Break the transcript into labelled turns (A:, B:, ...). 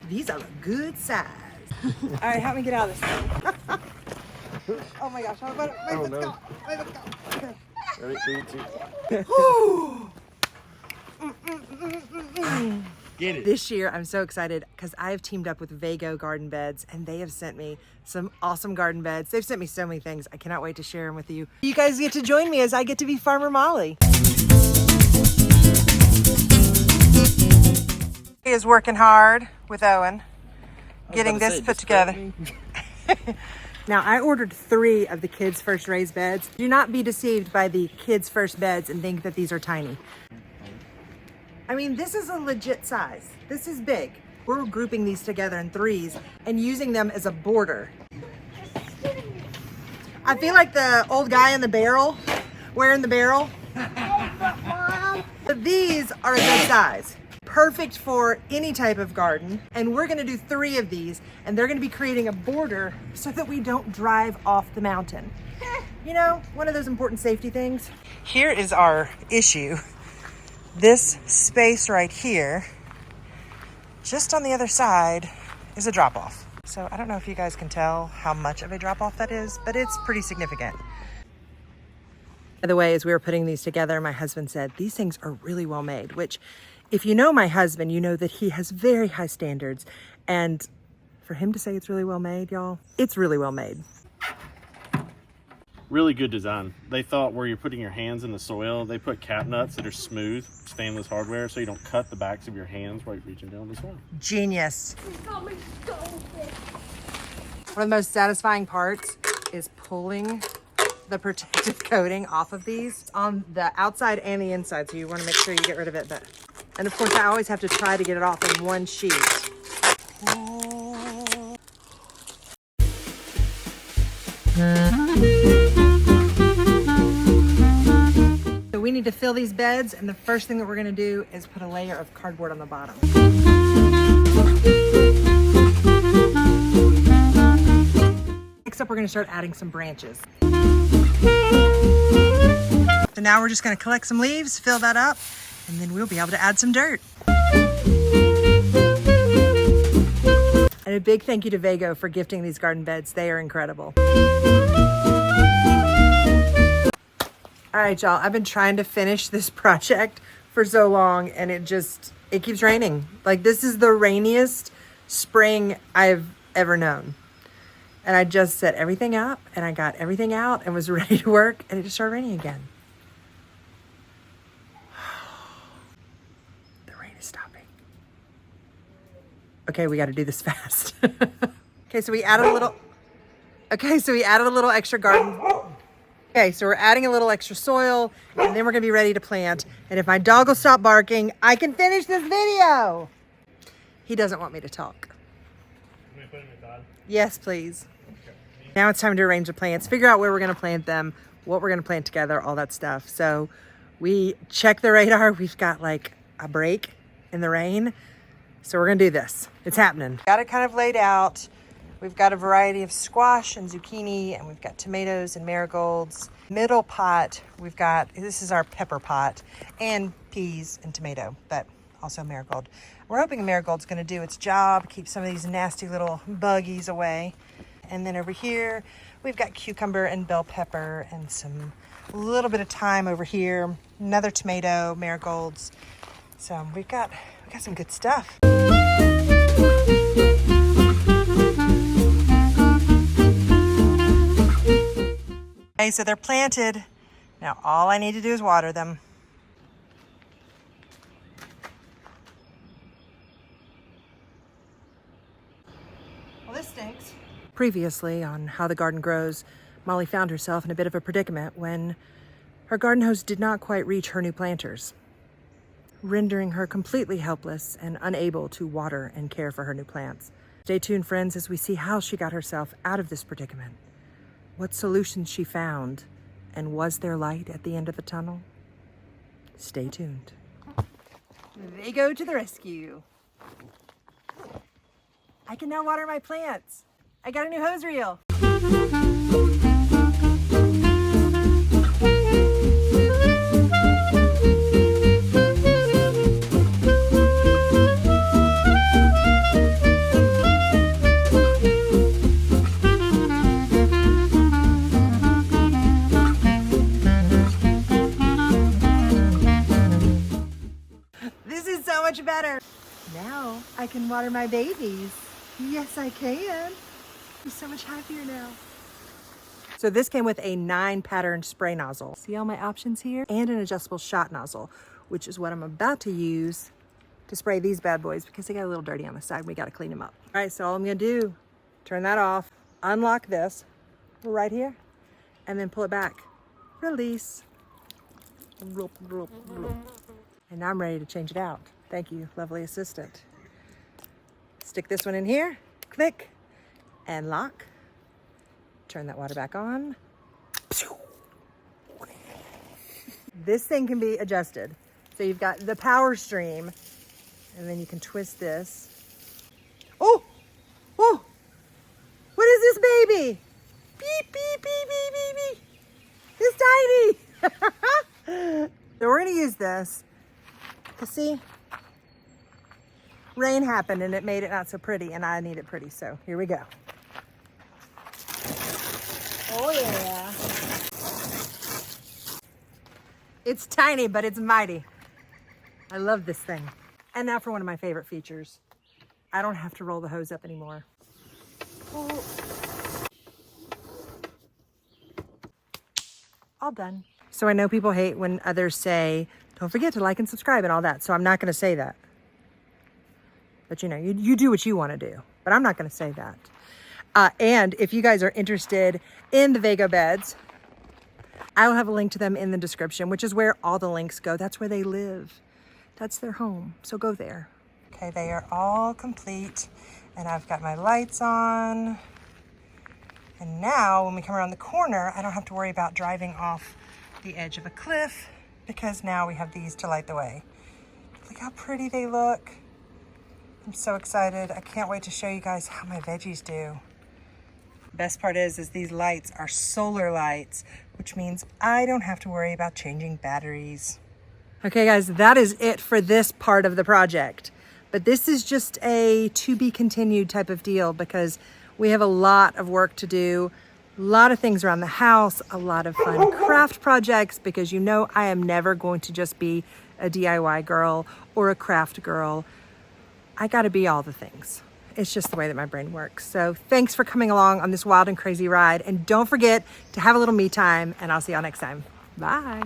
A: These are a good size. All right, help me get out of this thing. Oh my gosh, wait, let's go. Wait, let's go. Okay.
B: Ready, 3, 2. Get it.
A: This year, I'm so excited because I have teamed up with Vego Garden Beds, and they have sent me some awesome garden beds. They've sent me so many things. I cannot wait to share them with you. You guys get to join me as I get to be Farmer Molly. He is working hard with Owen, getting this put together. Now, I ordered 3 of the Kids First Raised beds. Do not be deceived by the Kids First beds and think that these are tiny. I mean, this is a legit size. This is big. We're grouping these together in 3s and using them as a border. I feel like the old guy in the barrel, wearing the barrel. But these are a good size. Perfect for any type of garden. And we're gonna do 3 of these, and they're gonna be creating a border so that we don't drive off the mountain. You know, one of those important safety things. Here is our issue. This space right here, just on the other side, is a drop-off. So I don't know if you guys can tell how much of a drop-off that is, but it's pretty significant. By the way, as we were putting these together, my husband said, these things are really well made, which if you know my husband, you know that he has very high standards. And for him to say it's really well made, y'all, it's really well made.
B: Really good design. They thought where you're putting your hands in the soil, they put cap nuts that are smooth, stainless hardware, so you don't cut the backs of your hands while you're reaching down the soil. Genius.
A: One of the most satisfying parts is pulling the protective coating off of these on the outside and the inside, so you want to make sure you get rid of it. And of course, I always have to try to get it off in one sheet. So we need to fill these beds, and the first thing that we're going to do is put a layer of cardboard on the bottom. Next up, we're going to start adding some branches. So now we're just going to collect some leaves, fill that up, and then we'll be able to add some dirt. And a big thank you to Vego for gifting these garden beds. They are incredible. All right, y'all, I've been trying to finish this project for so long, and it keeps raining. Like, this is the rainiest spring I've ever known. And I just set everything up, and I got everything out and was ready to work, and it just started raining again. The rain is stopping. Okay, we got to do this fast. Okay, so we added a little extra garden. Okay, so we're adding a little extra soil, and then we're gonna be ready to plant. And if my dog will stop barking, I can finish this video. He doesn't want me to talk.
B: Can we put him inside?
A: Yes, please. Okay. Now it's time to arrange the plants, figure out where we're gonna plant them, what we're gonna plant together, all that stuff. So we check the radar. We've got like a break in the rain. So we're gonna do this. It's happening. Got it kind of laid out. We've got a variety of squash and zucchini, and we've got tomatoes and marigolds. Middle pot, this is our pepper pot, and peas and tomato, but also marigold. We're hoping the marigold's gonna do its job, keep some of these nasty little buggies away. And then over here, we've got cucumber and bell pepper and a little bit of thyme over here, another tomato, marigolds. So we've got some good stuff. Okay, so they're planted. Now all I need to do is water them. Well, this stinks. Previously on How the Garden Grows, Molly found herself in a bit of a predicament when her garden hose did not quite reach her new planters, rendering her completely helpless and unable to water and care for her new plants. Stay tuned, friends, as we see how she got herself out of this predicament, what solutions she found, and was there light at the end of the tunnel? Stay tuned. They go to the rescue. I can now water my plants. I got a new hose reel. can water my babies. Yes, I can. I'm so much happier now. So this came with a 9-pattern spray nozzle. See all my options here? And an adjustable shot nozzle, which is what I'm about to use to spray these bad boys because they got a little dirty on the side. We got to clean them up. All right, so all I'm gonna do, turn that off, unlock this right here, and then pull it back. Release. And now I'm ready to change it out. Thank you, lovely assistant. Stick this one in here, click, and lock. Turn that water back on. This thing can be adjusted. So you've got the power stream, and then you can twist this. Oh, oh, what is this baby? Beep, beep, beep, beep, beep, beep. It's tiny. So we're gonna use this. You see, rain happened and it made it not so pretty, and I need it pretty, so here we go. Oh yeah. It's tiny, but it's mighty. I love this thing. And now for one of my favorite features. I don't have to roll the hose up anymore. Oh. All done. So I know people hate when others say, don't forget to like and subscribe and all that. So I'm not gonna say that. But you know, you do what you wanna do, but I'm not gonna say that. And if you guys are interested in the Vego beds, I will have a link to them in the description, which is where all the links go. That's where they live. That's their home, so go there. Okay, they are all complete, and I've got my lights on. And now when we come around the corner, I don't have to worry about driving off the edge of a cliff because now we have these to light the way. Look how pretty they look. I'm so excited. I can't wait to show you guys how my veggies do. Best part is these lights are solar lights, which means I don't have to worry about changing batteries. Okay guys, that is it for this part of the project. But this is just a to be continued type of deal because we have a lot of work to do, a lot of things around the house, a lot of fun craft projects, because you know I am never going to just be a DIY girl or a craft girl. I gotta be all the things. It's just the way that my brain works. So thanks for coming along on this wild and crazy ride. And don't forget to have a little me time, and I'll see y'all next time. Bye.